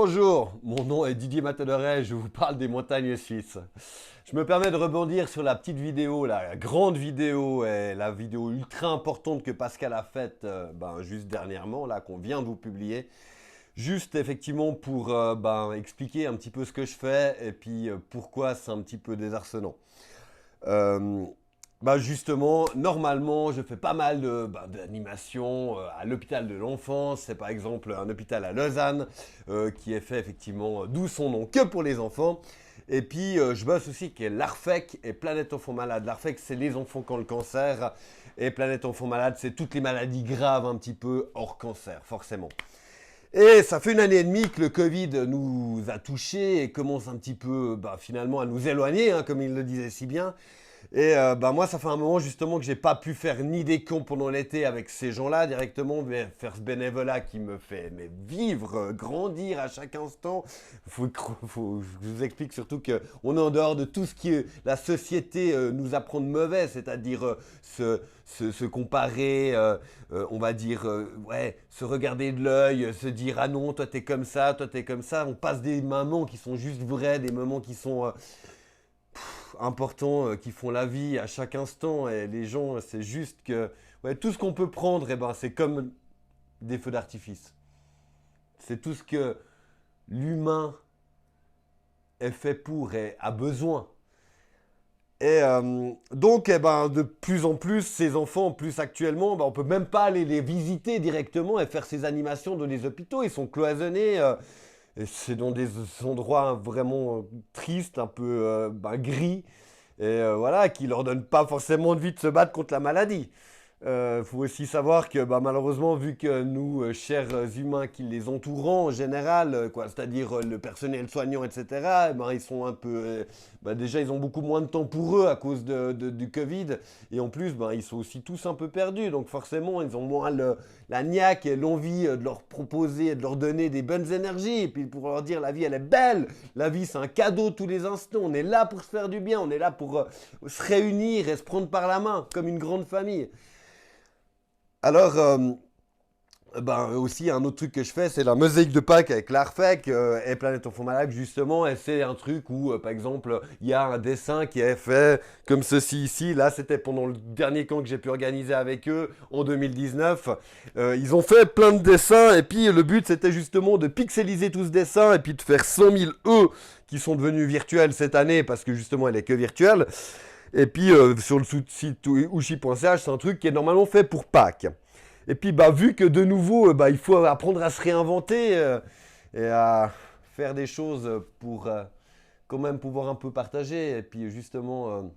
Bonjour, mon nom est Didier Mataderet, je vous parle des montagnes suisses. Je me permets de rebondir sur la petite vidéo, la grande vidéo et la vidéo ultra importante que Pascal a faite juste dernièrement, là, qu'on vient de vous publier. Juste effectivement pour expliquer un petit peu ce que je fais et puis pourquoi c'est un petit peu désarçonnant. Euh, Justement, normalement, je fais pas mal d'animations à l'hôpital de l'enfance. C'est par exemple un hôpital à Lausanne qui est fait effectivement, d'où son nom, que pour les enfants. Et puis, je bosse aussi avec l'ARFEC et Planète Enfants Malades. L'ARFEC, c'est les enfants qui ont le cancer. Et Planète Enfants Malades, c'est toutes les maladies graves un petit peu hors cancer, forcément. Et ça fait une année et demie que le Covid nous a touchés et commence un petit peu finalement à nous éloigner, hein, comme il le disait si bien. Et moi, ça fait un moment justement que j'ai pas pu faire ni des cons pendant l'été avec ces gens-là directement, mais faire ce bénévolat qui me fait vivre, grandir à chaque instant. Je vous explique surtout qu'on est en dehors de tout ce que la société nous apprend de mauvais, c'est-à-dire se comparer, on va dire, se regarder de l'œil, se dire ah non, toi t'es comme ça, toi t'es comme ça. On passe des moments qui sont juste vrais, des moments qui sont importants qui font la vie à chaque instant. Et les gens, c'est juste que tout ce qu'on peut prendre, c'est comme des feux d'artifice. C'est tout ce que l'humain est fait pour et a besoin. Et donc, de plus en plus, ces enfants, en plus actuellement, on peut même pas aller les visiter directement et faire ces animations dans les hôpitaux. Ils sont cloisonnés. Et c'est dans des endroits vraiment tristes, un peu gris, et voilà, qui leur donnent pas forcément envie de se battre contre la maladie. Faut aussi savoir que malheureusement, vu que nous, chers humains qui les entourons en général, c'est-à-dire le personnel soignant, etc., ils sont un peu... déjà, ils ont beaucoup moins de temps pour eux à cause du Covid. Et en plus, ils sont aussi tous un peu perdus. Donc forcément, ils ont moins la niaque et l'envie de leur proposer et de leur donner des bonnes énergies. Et puis pour leur dire, la vie, elle est belle. La vie, c'est un cadeau tous les instants. On est là pour se faire du bien. On est là pour se réunir et se prendre par la main, comme une grande famille. Alors, aussi, un autre truc que je fais, c'est la mosaïque de Pâques avec l'Arfec et Planète Enfants Malades, justement. Et c'est un truc où, par exemple, il y a un dessin qui est fait comme ceci ici. Là, c'était pendant le dernier camp que j'ai pu organiser avec eux en 2019. Ils ont fait plein de dessins. Et puis, le but, c'était justement de pixeliser tout ce dessin et puis de faire 100 000 E qui sont devenus virtuels cette année parce que, justement, elle est que virtuelle. Et puis, sur le site ouchi.ch, c'est un truc qui est normalement fait pour Pâques. Et puis, vu que de nouveau, il faut apprendre à se réinventer et à faire des choses pour quand même pouvoir un peu partager et puis justement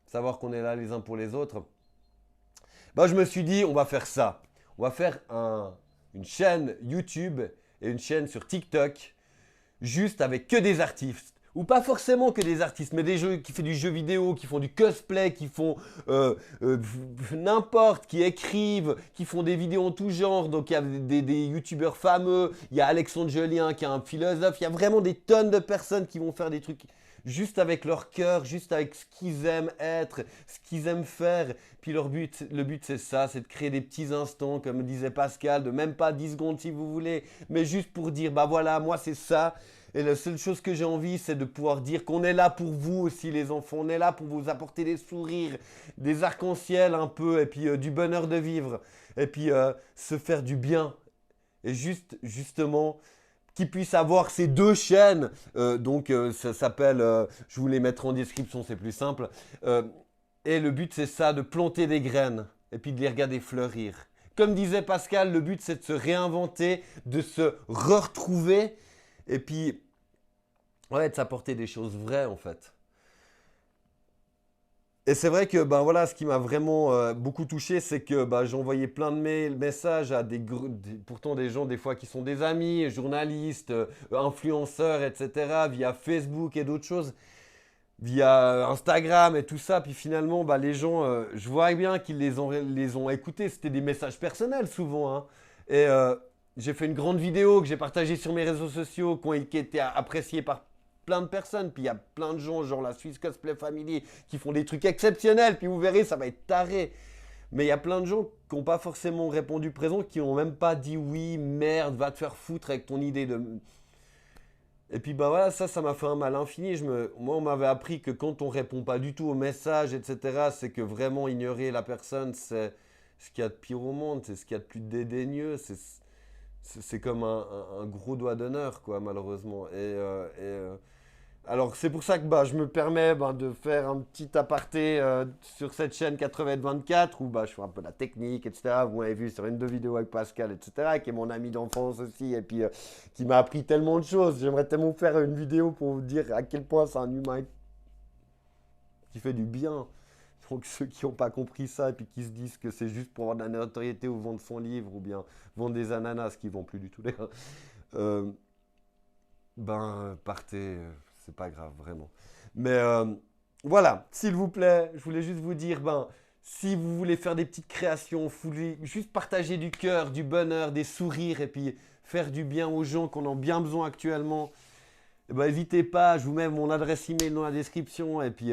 savoir qu'on est là les uns pour les autres. Je me suis dit, on va faire ça. On va faire une chaîne YouTube et une chaîne sur TikTok juste avec que des artistes. Ou pas forcément que des artistes, mais des jeux qui font du jeu vidéo, qui font du cosplay, qui font n'importe, qui écrivent, qui font des vidéos en tout genre. Donc il y a des youtubeurs fameux, il y a Alexandre Julien qui est un philosophe, il y a vraiment des tonnes de personnes qui vont faire des trucs juste avec leur cœur, juste avec ce qu'ils aiment être, ce qu'ils aiment faire. Puis le but c'est ça, c'est de créer des petits instants, comme disait Pascal, de même pas 10 secondes si vous voulez, mais juste pour dire, voilà, moi c'est ça. Et la seule chose que j'ai envie, c'est de pouvoir dire qu'on est là pour vous aussi, les enfants. On est là pour vous apporter des sourires, des arcs-en-ciel un peu, et puis du bonheur de vivre. Et puis se faire du bien. Et justement, qu'ils puissent avoir ces deux chaînes. Ça s'appelle, je vous les mettrai en description, c'est plus simple. Et le but, c'est ça, de planter des graines. Et puis de les regarder fleurir. Comme disait Pascal, le but, c'est de se réinventer, de se retrouver. Et puis, de s'apporter des choses vraies en fait. Et c'est vrai que ce qui m'a vraiment beaucoup touché, c'est que j'ai envoyé plein de messages à pourtant des gens des fois qui sont des amis, journalistes, influenceurs, etc. via Facebook et d'autres choses, via Instagram et tout ça. Puis finalement, les gens, je vois bien qu'ils les ont écoutés. C'était des messages personnels souvent, hein. Et j'ai fait une grande vidéo que j'ai partagée sur mes réseaux sociaux qui a été appréciée par plein de personnes. Puis il y a plein de gens, genre la Swiss Cosplay Family, qui font des trucs exceptionnels. Puis vous verrez, ça va être taré. Mais il y a plein de gens qui n'ont pas forcément répondu présent, qui n'ont même pas dit oui, merde, va te faire foutre avec ton idée de... Et puis bah voilà, ça m'a fait un mal infini. Moi, on m'avait appris que quand on répond pas du tout aux messages, etc., c'est que vraiment ignorer la personne, c'est ce qu'il y a de pire au monde, c'est ce qu'il y a de plus dédaigneux, c'est comme un gros doigt d'honneur, quoi, malheureusement. Alors c'est pour ça que bah, je me permets de faire un petit aparté sur cette chaîne 80-24 où bah, je fais un peu la technique, etc. Vous m'avez vu sur une de vidéos avec Pascal, etc. qui est mon ami d'enfance aussi et puis qui m'a appris tellement de choses. J'aimerais tellement faire une vidéo pour vous dire à quel point c'est un humain qui fait du bien. Donc ceux qui n'ont pas compris ça et puis qui se disent que c'est juste pour avoir de la notoriété ou vendre son livre ou bien vendre des ananas qui ne vont plus du tout d'ailleurs, euh, partez, c'est pas grave, vraiment. Mais voilà, s'il vous plaît, je voulais juste vous dire, si vous voulez faire des petites créations, vous voulez juste partager du cœur, du bonheur, des sourires et puis faire du bien aux gens qu'on a bien besoin actuellement, n'hésitez pas, je vous mets mon adresse email dans la description et puis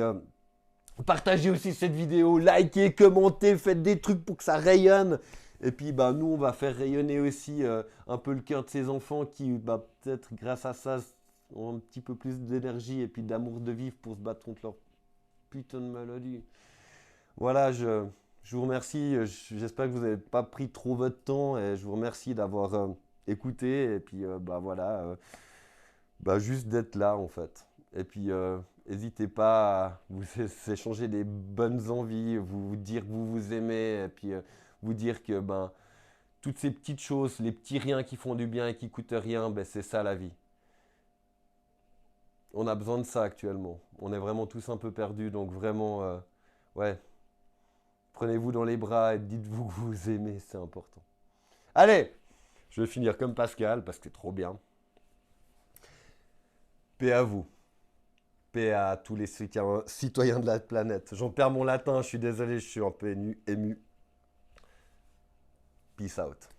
partagez aussi cette vidéo, likez, commentez, faites des trucs pour que ça rayonne. Et puis nous, on va faire rayonner aussi un peu le cœur de ces enfants qui, peut-être grâce à ça, ont un petit peu plus d'énergie et puis d'amour de vivre pour se battre contre leur putain de maladie. Voilà, je vous remercie. J'espère que vous n'avez pas pris trop votre temps et je vous remercie d'avoir écouté. Et puis voilà, juste d'être là en fait. Et puis n'hésitez pas à vous échanger des bonnes envies, vous dire que vous vous aimez et puis vous dire que toutes ces petites choses, les petits riens qui font du bien et qui coûtent rien, c'est ça la vie. On a besoin de ça actuellement. On est vraiment tous un peu perdus, donc vraiment, ouais, prenez-vous dans les bras et dites-vous que vous aimez, c'est important. Allez, je vais finir comme Pascal parce que c'est trop bien. Paix à vous. Paix à tous les citoyens de la planète. J'en perds mon latin, je suis désolé, je suis un peu ému. Peace out.